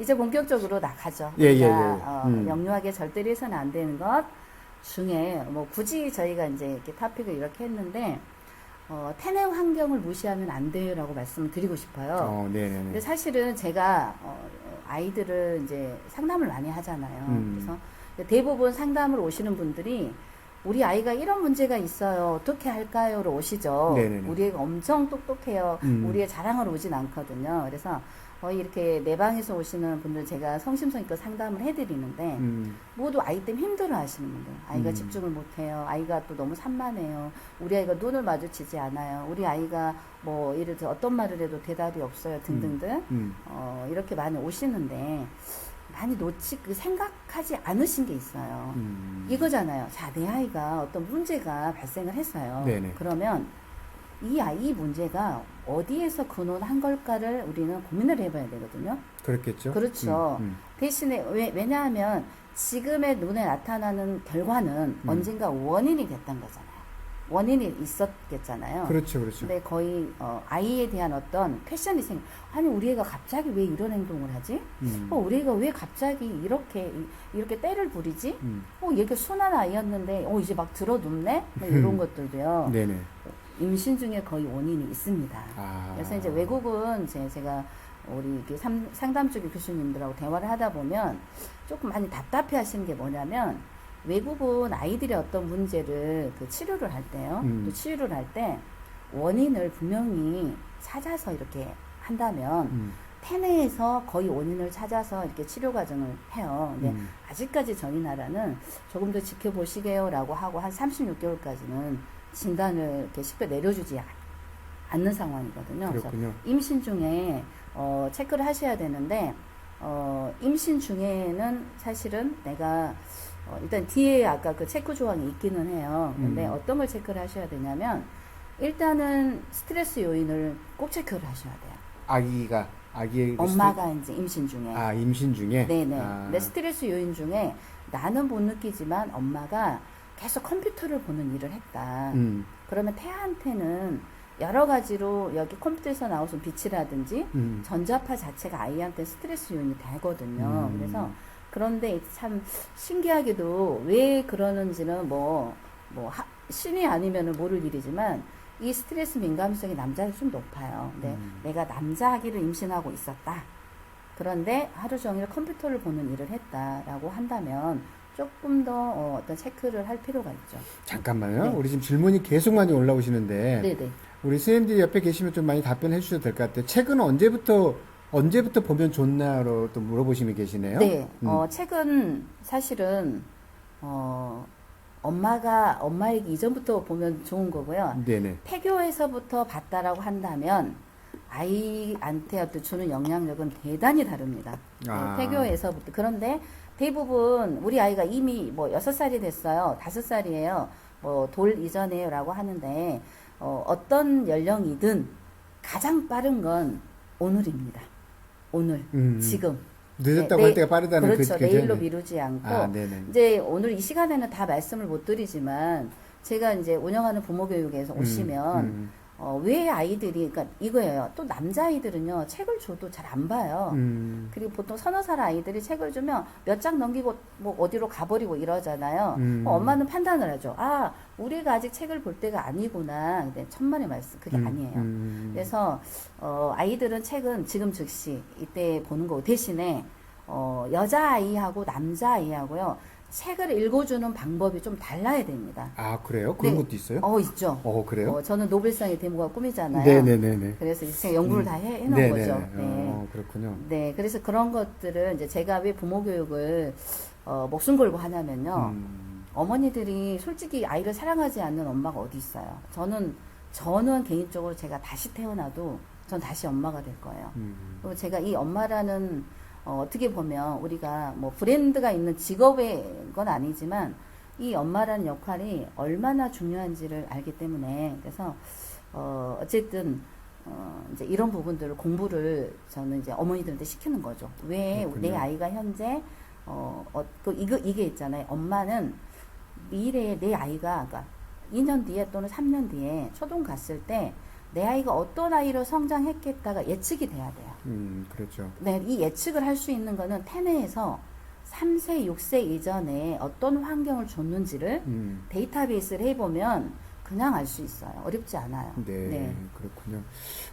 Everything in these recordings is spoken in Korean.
이제 본격적으로 나가죠. 예, 예, 우리가 예. 영유아계 절대로 해서는 안 되는 것 중에 뭐 굳이 저희가 이제 이렇게 토픽을 이렇게 했는데 태내 환경을 무시하면 안 돼요라고 말씀을 드리고 싶어요. 네네네. 근데 사실은 제가 아이들을 이제 상담을 많이 하잖아요. 그래서 대부분 상담을 오시는 분들이 우리 아이가 이런 문제가 있어요. 어떻게 할까요?로 오시죠. 네네네. 우리 애가 엄청 똑똑해요. 우리 애 자랑하러 오진 않거든요. 그래서 거의 이렇게 내 방에서 오시는 분들 제가 성심성의껏 상담을 해드리는데 모두 아이 때문에 힘들어 하시는 분들. 아이가 집중을 못해요. 아이가 또 너무 산만해요. 우리 아이가 눈을 마주치지 않아요. 우리 아이가 뭐 예를 들어 어떤 말을 해도 대답이 없어요. 등등등. 이렇게 많이 오시는데 많이 생각하지 않으신 게 있어요. 이거잖아요. 자, 내 아이가 어떤 문제가 발생을 했어요. 네네. 그러면 이 문제가 어디에서 근원한 걸까를 우리는 고민을 해봐야 되거든요. 그렇겠죠. 그렇죠. 대신에, 왜냐하면 지금의 눈에 나타나는 결과는 언젠가 원인이 됐던 거잖아요. 원인이 있었겠잖아요. 그렇죠, 그렇죠. 근데 거의 아이에 대한 어떤 퀘션이 아니 우리 애가 갑자기 왜 이런 행동을 하지? 우리 애가 왜 갑자기 이렇게 때를 부리지? 얘가 순한 아이였는데 이제 막 들어눕네? 뭐 이런 것들도요. 네네. 임신 중에 거의 원인이 있습니다. 아. 그래서 이제 외국은 제가 우리 이렇게 상담 쪽의 교수님들하고 대화를 하다 보면 조금 많이 답답해 하시는 게 뭐냐면 외국은 아이들의 어떤 문제를 치료를 할 때요. 또 치료를 할 때 원인을 분명히 찾아서 이렇게 한다면 태내에서 거의 원인을 찾아서 이렇게 치료 과정을 해요. 근데 아직까지 저희 나라는 조금 더 지켜보시게요라고 하고 한 36개월까지는 진단을 이렇게 쉽게 내려주지 않는 상황이거든요. 그렇군요. 그래서 임신 중에 체크를 하셔야 되는데 임신 중에는 사실은 내가 일단 뒤에 아까 그 체크 조항이 있기는 해요. 근데 어떤 걸 체크를 하셔야 되냐면 일단은 스트레스 요인을 꼭 체크를 하셔야 돼요. 아기의 엄마가 이제 임신 중에. 임신 중에. 네네. 근데 스트레스 요인 중에 나는 못 느끼지만 엄마가 계속 컴퓨터를 보는 일을 했다. 그러면 태아한테는 여러 가지로 여기 컴퓨터에서 나오는 빛이라든지 전자파 자체가 아이한테 스트레스 요인이 되거든요. 그래서 그런데 참 신기하게도 왜 그러는지는 신이 아니면은 모를 일이지만 이 스트레스 민감성이 남자는 좀 높아요. 근데 내가 남자 아기를 임신하고 있었다. 그런데 하루 종일 컴퓨터를 보는 일을 했다라고 한다면 조금 더 어떤 체크를 할 필요가 있죠. 잠깐만요. 네. 우리 지금 질문이 계속 많이 올라오시는데 네네. 우리 선생님들이 옆에 계시면 좀 많이 답변해 주셔도 될 것 같아요. 책은 언제부터 보면 좋나로 또 물어보시면 계시네요. 네. 책은 사실은 엄마이기 이전부터 보면 좋은 거고요. 네네. 태교에서부터 봤다라고 한다면 아이한테 어떤 주는 영향력은 대단히 다릅니다. 태교에서부터. 그런데 대부분 우리 아이가 이미 6살이 됐어요. 5살이에요. 돌 이전에요라고 하는데 어떤 연령이든 가장 빠른 건 오늘입니다. 오늘, 지금. 늦었다고 할 때가 빠르다는 그렇죠. 내일로 미루지 않고 네네. 이제 오늘 이 시간에는 다 말씀을 못 드리지만 제가 이제 운영하는 부모교육에서 오시면 왜 아이들이 그러니까 이거예요. 또 남자아이들은요 책을 줘도 잘 안 봐요. 그리고 보통 서너 살 아이들이 책을 주면 몇 장 넘기고 어디로 가버리고 이러잖아요. 엄마는 판단을 하죠. 우리가 아직 책을 볼 때가 아니구나. 근데 천만의 말씀 그게 아니에요. 그래서 아이들은 책은 지금 즉시 이때 보는 거 대신에 여자아이하고 남자아이하고요 책을 읽어주는 방법이 좀 달라야 됩니다. 그래요? 그런 네. 것도 있어요? 있죠. 그래요? 저는 노벨상의 데모가 꿈이잖아요. 네네네네. 그래서 제가 연구를 다 해놓은 네네. 거죠. 네. 그렇군요. 네, 그래서 그런 것들을 이제 제가 왜 부모교육을 목숨 걸고 하냐면요. 어머니들이 솔직히 아이를 사랑하지 않는 엄마가 어디 있어요. 저는 개인적으로 제가 다시 태어나도 전 다시 엄마가 될 거예요. 그리고 제가 이 엄마라는 어떻게 보면 우리가 브랜드가 있는 직업의 건 아니지만 이 엄마라는 역할이 얼마나 중요한지를 알기 때문에 그래서 어쨌든 이제 이런 부분들을 공부를 저는 이제 어머니들한테 시키는 거죠. 왜 내 아이가 현재 이게 있잖아요. 엄마는 미래에 내 아이가 그러니까 2년 뒤에 또는 3년 뒤에 초등 갔을 때 내 아이가 어떤 아이로 성장했겠다가 예측이 돼야 돼요. 그렇죠. 네, 이 예측을 할 수 있는 거는 태내에서 3세, 6세 이전에 어떤 환경을 줬는지를 데이터베이스를 해보면 그냥 알 수 있어요. 어렵지 않아요. 네, 그렇군요.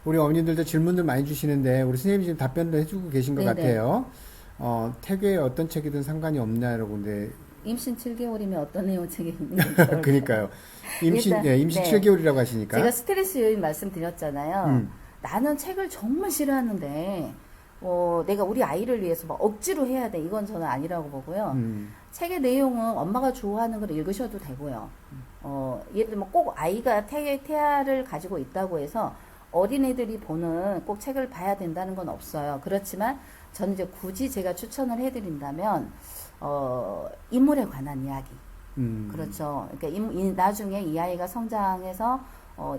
우리 어머님들도 질문들 많이 주시는데 우리 선생님이 지금 답변도 해주고 계신 것 같아요. 태교에 어떤 책이든 상관이 없냐라고. 근데 임신 7개월이면 어떤 내용 책이 있는 게 그러니까요. 임신 일단, 임신 네. 7개월이라고 하시니까. 제가 스트레스 요인 말씀드렸잖아요. 나는 책을 정말 싫어하는데 내가 우리 아이를 위해서 막 억지로 해야 돼. 이건 저는 아니라고 보고요. 책의 내용은 엄마가 좋아하는 걸 읽으셔도 되고요. 예를 들면 꼭 아이가 태아를 가지고 있다고 해서 어린애들이 보는 꼭 책을 봐야 된다는 건 없어요. 그렇지만 저는 이제 굳이 제가 추천을 해드린다면 인물에 관한 이야기. 그렇죠. 그러니까 나중에 이 아이가 성장해서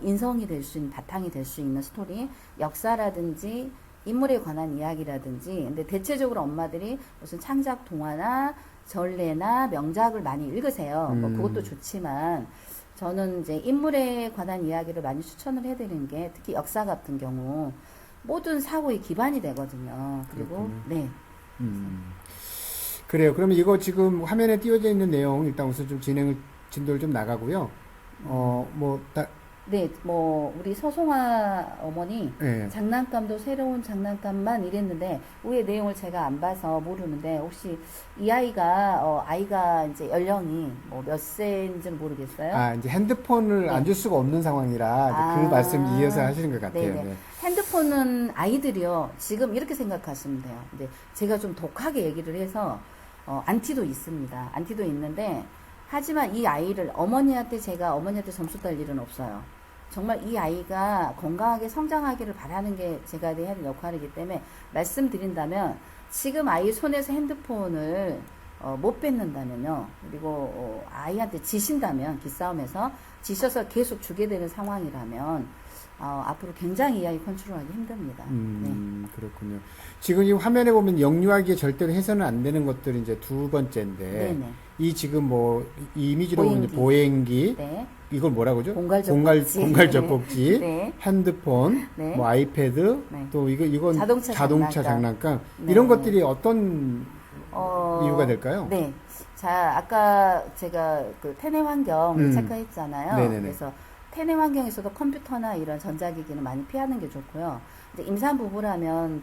인성이 될 수 있는, 바탕이 될 수 있는 스토리, 역사라든지 인물에 관한 이야기라든지. 근데 대체적으로 엄마들이 무슨 창작 동화나 전래나 명작을 많이 읽으세요. 뭐 그것도 좋지만 저는 이제 인물에 관한 이야기를 많이 추천을 해드리는 게, 특히 역사 같은 경우 모든 사고의 기반이 되거든요. 그리고 네. 그래요. 그러면 이거 지금 화면에 띄워져 있는 내용 일단 우선 좀 진도를 좀 나가고요. 네, 우리 서송아 어머니, 네. 장난감도 새로운 장난감만 이랬는데, 위에 내용을 제가 안 봐서 모르는데, 혹시 이 아이가 이제 연령이 몇 세인지는 모르겠어요? 이제 핸드폰을 네. 안 줄 수가 없는 상황이라 그 말씀 이어서 하시는 것 같아요. 네네. 네. 핸드폰은 아이들이요, 지금 이렇게 생각하시면 돼요. 근데 제가 좀 독하게 얘기를 해서, 안티도 있습니다. 안티도 있는데, 하지만 이 아이를 어머니한테 점수 딸 일은 없어요. 정말 이 아이가 건강하게 성장하기를 바라는 게 제가 해야 할 역할이기 때문에 말씀드린다면, 지금 아이 손에서 핸드폰을 못 뺏는다면요. 그리고 아이한테 지신다면, 기싸움에서 지셔서 계속 주게 되는 상황이라면 앞으로 굉장히 이 아이 컨트롤하기 힘듭니다. 네. 그렇군요. 지금 이 화면에 보면 영유아기에 절대로 해서는 안 되는 것들이 이제 두 번째인데, 네네. 이 지금 이 이미지로 보면 보행기, 네. 이걸 뭐라고 하죠? 공갈젖꼭지. 공갈젖꼭지, 네. 핸드폰, 네. 아이패드, 네. 또 이건 자동차 장난감. 네. 이런 것들이 어떤 이유가 될까요? 네. 자, 아까 제가 그 태내 환경 체크했잖아요. 네네네. 그래서 태내 환경에서도 컴퓨터나 이런 전자기기는 많이 피하는 게 좋고요. 이제 임산부라면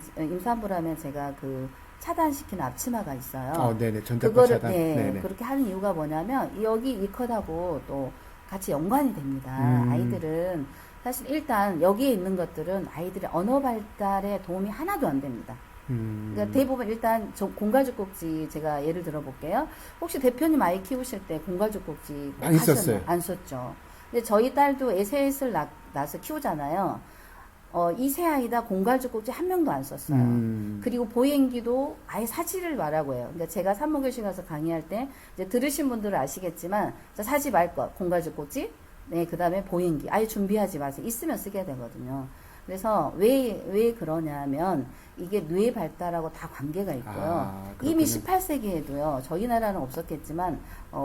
제가 그 차단시키는 앞치마가 있어요. 네네. 전자파 그거를 차단. 네네. 그렇게 하는 이유가 뭐냐면 여기 이 컷하고 또 같이 연관이 됩니다. 아이들은 사실 일단 여기에 있는 것들은 아이들의 언어 발달에 도움이 하나도 안 됩니다. 그러니까 대부분 일단 공갈젖꼭지 제가 예를 들어 볼게요. 혹시 대표님 아이 키우실 때 공갈젖꼭지 안 썼어요. 안 썼죠. 근데 저희 딸도 셋을 낳아서 키우잖아요. 이 세 아이 다 공갈젖꼭지 한 명도 안 썼어요. 그리고 보행기도 아예 사지를 말라고 해요. 그러니까 제가 산모교실 가서 강의할 때 이제 들으신 분들은 아시겠지만 사지 말 것, 공갈젖꼭지, 네, 그 다음에 보행기 아예 준비하지 마세요. 있으면 쓰게 되거든요. 그래서 왜 그러냐면 이게 뇌 발달하고 다 관계가 있고요. 이미 18세기에도요. 저희 나라는 없었겠지만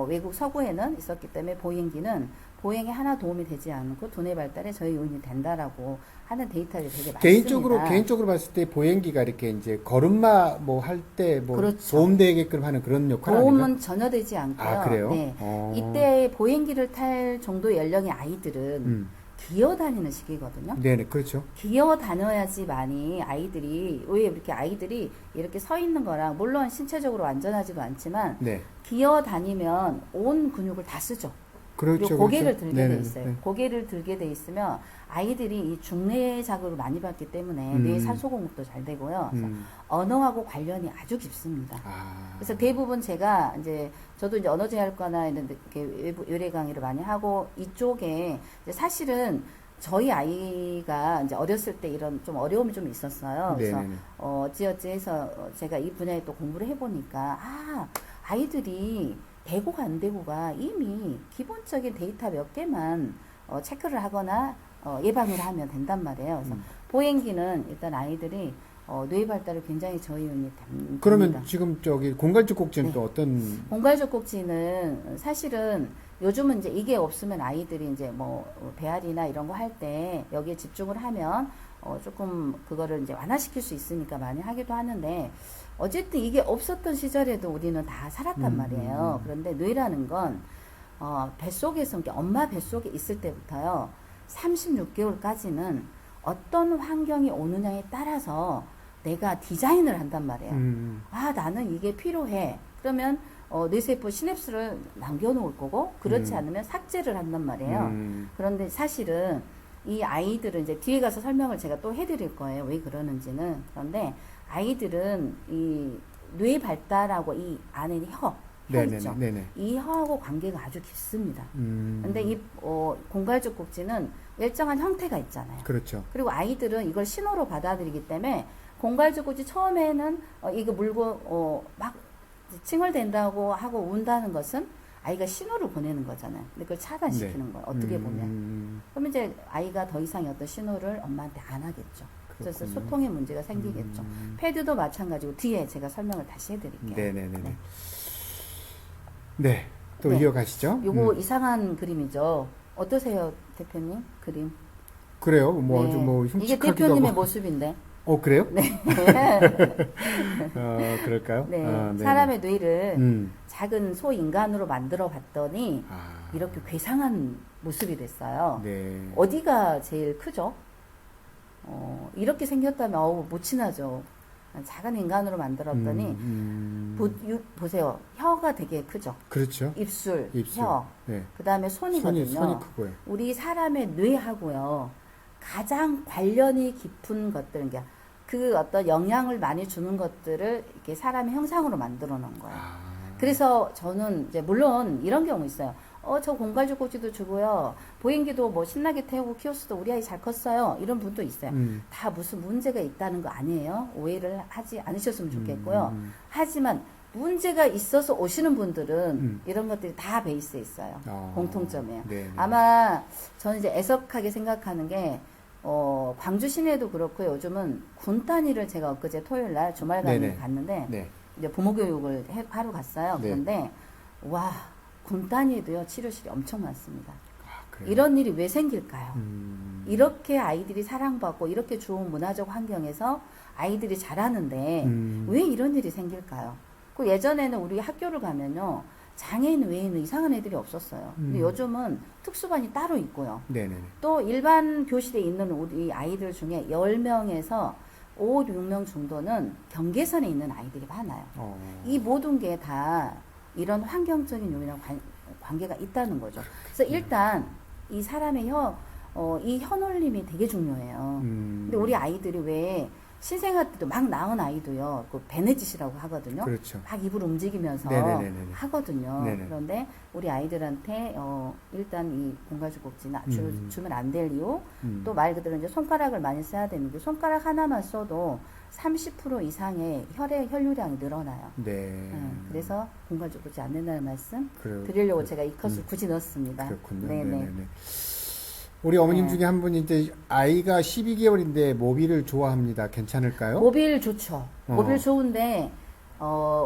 외국 서구에는 있었기 때문에 보행에 하나 도움이 되지 않고 두뇌 발달에 저희 요인이 된다라고 하는 데이터들이 되게 많습니다. 개인적으로 봤을 때 보행기가 이렇게 이제 걸음마 할 때 그렇죠. 도움되게끔 하는 그런 역할 아닌가요? 도움은 전혀 되지 않고요. 그래요? 네. 이때 보행기를 탈 정도의 연령의 아이들은 기어 다니는 시기거든요. 네네, 그렇죠. 기어 다녀야지만이 왜 이렇게 아이들이 이렇게 서 있는 거랑, 물론 신체적으로 안전하지도 않지만, 네. 기어 다니면 온 근육을 다 쓰죠. 그렇죠. 그리고 고개를 그렇죠. 들게 네네, 돼 있어요. 네. 고개를 들게 돼 있으면 아이들이 이 중뇌 자극을 많이 받기 때문에 뇌 산소 공급도 잘 되고요. 그래서 언어하고 관련이 아주 깊습니다. 그래서 대부분 제가 저도 이제 언어재활과나 이런 이렇게 외래 강의를 많이 하고 이쪽에 이제 사실은 저희 아이가 이제 어렸을 때 이런 좀 어려움이 좀 있었어요. 그래서 네네네. 어찌어찌 해서 제가 이 분야에 또 공부를 해보니까 아이들이 되고가 안 되고가 이미 기본적인 데이터 몇 개만 체크를 하거나 예방을 하면 된단 말이에요. 그래서 보행기는 일단 아이들이 뇌 발달에 굉장히 저희운이 됩니다. 그러면 지금 저기 공갈죽 꼭지는 네. 또 어떤 공갈죽 꼭지는 사실은 요즘은 이제 이게 없으면 아이들이 이제 뭐 배앓이나 이런 거 할 때 여기에 집중을 하면 조금 그거를 이제 완화시킬 수 있으니까 많이 하기도 하는데 어쨌든 이게 없었던 시절에도 우리는 다 살았단 말이에요. 그런데 뇌라는 건 뱃속에서 그러니까 엄마 뱃속에 있을 때부터요 36개월까지는 어떤 환경이 오느냐에 따라서 내가 디자인을 한단 말이에요. 아, 나는 이게 필요해. 그러면 뇌세포 시냅스를 남겨놓을 거고, 그렇지 않으면 삭제를 한단 말이에요. 그런데 사실은 이 아이들은 이제 뒤에 가서 설명을 제가 또 해드릴 거예요. 왜 그러는지는. 그런데 아이들은 이 뇌 발달하고 이 안에 혀 있죠. 네네. 이 혀하고 관계가 아주 깊습니다. 근데 이 공갈죽 꼭지는 일정한 형태가 있잖아요. 그렇죠. 그리고 아이들은 이걸 신호로 받아들이기 때문에 공갈죽 꼭지 처음에는 이거 물고 막 칭얼댄다고 하고 운다는 것은 아이가 신호를 보내는 거잖아요. 근데 그걸 차단시키는 거예요. 어떻게 보면. 그러면 이제 아이가 더 이상의 어떤 신호를 엄마한테 안 하겠죠. 그래서 그렇군요. 소통의 문제가 생기겠죠. 패드도 마찬가지고 뒤에 제가 설명을 다시 해드릴게요. 네네네. 네. 또 네. 이어가시죠. 요거 이상한 그림이죠. 어떠세요, 대표님? 그림. 그래요. 뭐 네. 아주 뭐 이게 흉측하기도 대표님의 하고. 모습인데. 그래요? 네. 그럴까요? 네. 네네. 사람의 뇌를 음. 작은 소인간으로 만들어 봤더니 이렇게 괴상한 모습이 됐어요. 네. 어디가 제일 크죠? 이렇게 생겼다면 못 친하죠. 작은 인간으로 만들었더니 보세요. 혀가 되게 크죠. 그렇죠. 입술, 입술. 혀. 네. 그 다음에 손이거든요. 손이 크고요. 우리 사람의 뇌하고요. 가장 관련이 깊은 것들, 그러니까 그 어떤 영향을 많이 주는 것들을 이렇게 사람의 형상으로 만들어 놓은 거예요. 그래서 저는 이제 물론 이런 경우 있어요. 저 공갈죽 꼭지도 주고요. 보행기도 뭐 신나게 태우고 키웠어도 우리 아이 잘 컸어요. 이런 분도 있어요. 다 무슨 문제가 있다는 거 아니에요. 오해를 하지 않으셨으면 좋겠고요. 하지만 문제가 있어서 오시는 분들은 이런 것들이 다 베이스에 있어요. 공통점이에요. 네네. 아마 저는 이제 애석하게 생각하는 게 광주 시내도 그렇고 요즘은 군 단위를 제가 엊그제 토요일 날 주말 강의 네네. 갔는데 네. 이제 부모 교육을 하러 갔어요. 네. 그런데 와, 군 단위도요 치료실이 엄청 많습니다. 그래요? 이런 일이 왜 생길까요? 이렇게 아이들이 사랑받고 이렇게 좋은 문화적 환경에서 아이들이 자라는데 왜 이런 일이 생길까요? 그 예전에는 우리 학교를 가면요 장애인 외에는 이상한 애들이 없었어요. 근데 요즘은 특수반이 따로 있고요. 네네네. 또 일반 교실에 있는 우리 아이들 중에 10명에서 5, 6명 정도는 경계선에 있는 아이들이 많아요. 이 모든 게 다 이런 환경적인 요인이랑 관계가 있다는 거죠. 그래서 일단 이 사람의 이 혀놀림이 되게 중요해요. 근데 우리 아이들이 왜 신생아 때도 막 낳은 아이도요, 그 베네짓이라고 하거든요. 그렇죠. 막 입을 움직이면서 네네네네. 하거든요. 네네. 그런데 우리 아이들한테 일단 이 공갈죽 꼭지는 주면 안 될 이유, 또 말 그대로 이제 손가락을 많이 써야 되는데 손가락 하나만 써도 30% 이상의 혈류량이 늘어나요. 네. 그래서 공갈죽 꼭지 안 된다는 말씀 그래요. 드리려고 제가 이 컷을 굳이 넣었습니다. 그렇군요. 네네. 네네네. 우리 어머님 네. 중에 한 분이 이제 아이가 12개월인데 모비를 좋아합니다. 괜찮을까요? 모빌 좋죠. 모빌 좋은데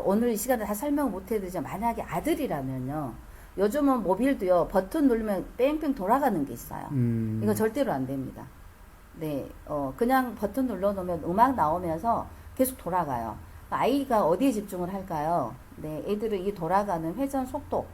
오늘 이 시간에 다 설명 못 해드리지만 만약에 아들이라면요. 요즘은 모빌도요. 버튼 누르면 뺑뺑 돌아가는 게 있어요. 이거 절대로 안 됩니다. 네, 그냥 버튼 눌러놓으면 음악 나오면서 계속 돌아가요. 아이가 어디에 집중을 할까요? 네, 애들은 이 돌아가는 회전 속도,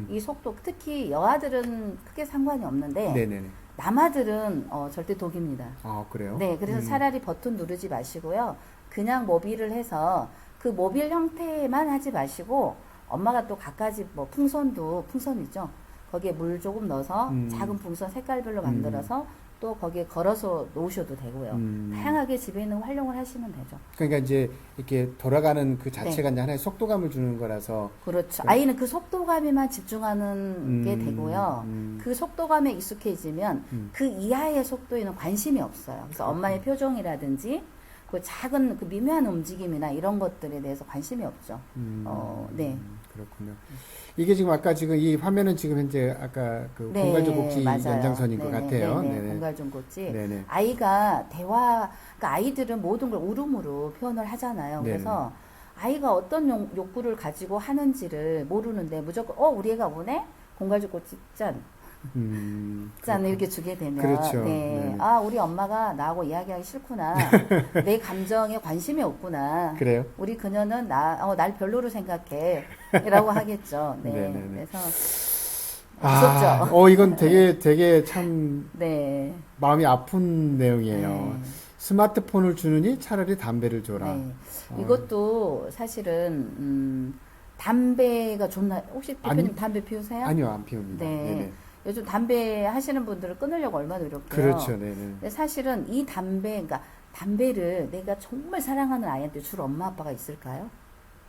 이 속도, 특히 여아들은 크게 상관이 없는데, 네네네. 남아들은 절대 독입니다. 그래요? 네, 그래서 차라리 버튼 누르지 마시고요. 그냥 모빌을 해서 그 모빌 형태만 하지 마시고 엄마가 또 갖가지 뭐 풍선이죠. 거기에 물 조금 넣어서 작은 풍선 색깔별로 만들어서 또 거기에 걸어서 놓으셔도 되고요. 다양하게 집에 있는 거 활용을 하시면 되죠. 그러니까 이제 이렇게 돌아가는 그 자체가 이제 하나의 속도감을 주는 거라서. 그렇죠. 아이는 그 속도감에만 집중하는 게 되고요. 그 속도감에 익숙해지면 그 이하의 속도에는 관심이 없어요. 그래서 엄마의 표정이라든지 그 작은 그 미묘한 움직임이나 이런 것들에 대해서 관심이 없죠. 네. 그렇군요. 이게 지금 아까 지금 이 화면은 지금 현재 아까 그 네, 공갈조 복지 맞아요. 연장선인 것 네네, 같아요. 네네, 네네. 공갈중복지. 네네. 아이가 그러니까 아이들은 모든 걸 울음으로 표현을 하잖아요. 네네. 그래서 아이가 어떤 욕구를 가지고 하는지를 모르는데 무조건 우리 애가 오네? 공갈중복지 짠. 짠 이렇게 주게 되면 그렇죠. 네. 네네. 아 우리 엄마가 나하고 이야기하기 싫구나. 내 감정에 관심이 없구나. 그래요? 우리 그녀는 날 별로로 생각해. 라고 하겠죠. 네. 네네네. 그래서 무섭죠. 이건 되게 참 네. 마음이 아픈 내용이에요. 네. 스마트폰을 주느니 차라리 담배를 줘라. 네. 이것도 사실은 담배가 좋나? 혹시 대표님 담배 피우세요? 아니요, 안 피웁니다. 네. 네네. 요즘 담배 하시는 분들을 끊으려고 얼마나 노력해요. 그렇죠, 네네. 근데 사실은 이 그러니까 담배를 내가 정말 사랑하는 아이한테 줄 엄마 아빠가 있을까요?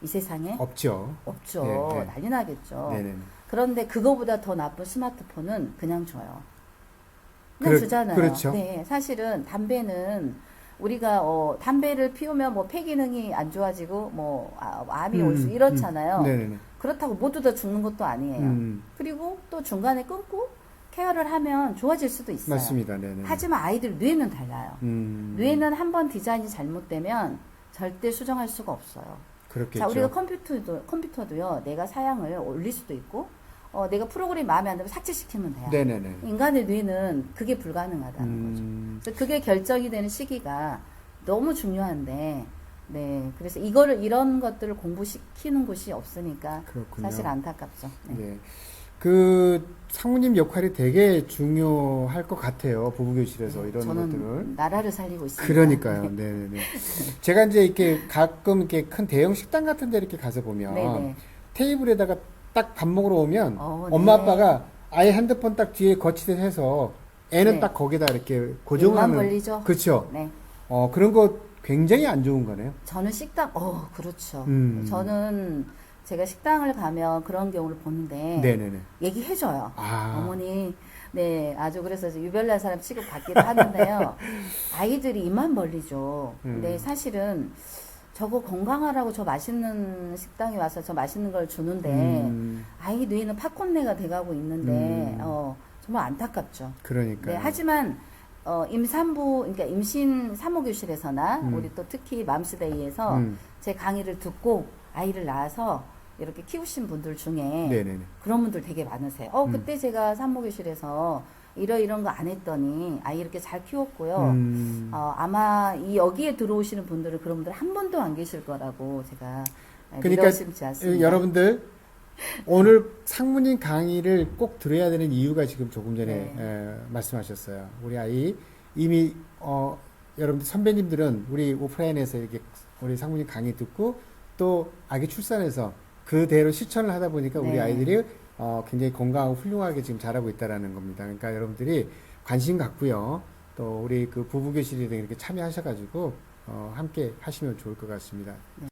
이 세상에? 없죠. 없죠. 네, 네. 난리 나겠죠. 네네. 그런데 그거보다 더 나쁜 스마트폰은 그냥 줘요. 그냥 주잖아요. 그렇죠. 네, 사실은 담배는 우리가 담배를 피우면 뭐 폐 기능이 안 좋아지고 뭐 암이 올 수 이렇잖아요. 네네네. 그렇다고 모두 다 죽는 것도 아니에요. 그리고 또 중간에 끊고 케어를 하면 좋아질 수도 있어요. 맞습니다. 네네. 하지만 아이들 뇌는 달라요. 뇌는 한번 디자인이 잘못되면 절대 수정할 수가 없어요. 그렇겠죠. 자, 우리가 컴퓨터도요, 내가 사양을 올릴 수도 있고, 내가 프로그램이 마음에 안 들면 삭제시키면 돼요. 네네네. 인간의 뇌는 그게 불가능하다는 거죠. 그래서 그게 결정이 되는 시기가 너무 중요한데, 네. 그래서 이런 것들을 공부시키는 곳이 없으니까 그렇군요. 사실 안타깝죠. 네. 네. 그 상무님 역할이 되게 중요할 것 같아요. 부부교실에서 이런 저는 것들을. 나라를 살리고 있습니다. 그러니까요. 네네네. 제가 이제 이렇게 가끔 이렇게 큰 대형 식당 같은 데 이렇게 가서 보면 네네. 테이블에다가 딱 밥 먹으러 오면 엄마 네. 아빠가 아예 핸드폰 딱 뒤에 거치대 해서 애는 네. 딱 거기다 이렇게 고정을 입만 하는. 벌리죠. 그렇죠. 네. 그런 거 굉장히 안 좋은 거네요. 저는 식당, 그렇죠. 저는 제가 식당을 가면 그런 경우를 보는데, 네네네. 얘기해줘요. 아. 어머니, 네, 아주 그래서 유별난 사람 취급 받기도 하는데요. 아이들이 입만 벌리죠. 근데 사실은 저거 건강하라고 저 맛있는 식당에 와서 저 맛있는 걸 주는데, 아이 뇌는 팝콘내가 돼가고 있는데, 정말 안타깝죠. 그러니까. 네, 하지만, 임산부, 그러니까 임신 산모교실에서나, 우리 또 특히 맘스데이에서 제 강의를 듣고 아이를 낳아서 이렇게 키우신 분들 중에 네네네. 그런 분들 되게 많으세요. 그때 제가 산모교실에서 이런 거 안 했더니 아이 이렇게 잘 키웠고요. 아마 여기에 들어오시는 분들은 그런 분들 한 분도 안 계실 거라고 제가 그러니까 믿어심지 않습니다. 여러분들 오늘 상무님 강의를 꼭 들어야 되는 이유가 지금 조금 전에 말씀하셨어요. 우리 아이 이미 여러분들 선배님들은 우리 오프라인에서 이렇게 우리 상무님 강의 듣고 또 아기 출산해서 그대로 실천을 하다 보니까 우리 네. 아이들이 굉장히 건강하고 훌륭하게 지금 자라고 있다라는 겁니다. 그러니까 여러분들이 관심 갖고요. 또 우리 그 부부교실에 이렇게 참여하셔가지고 함께 하시면 좋을 것 같습니다. 네.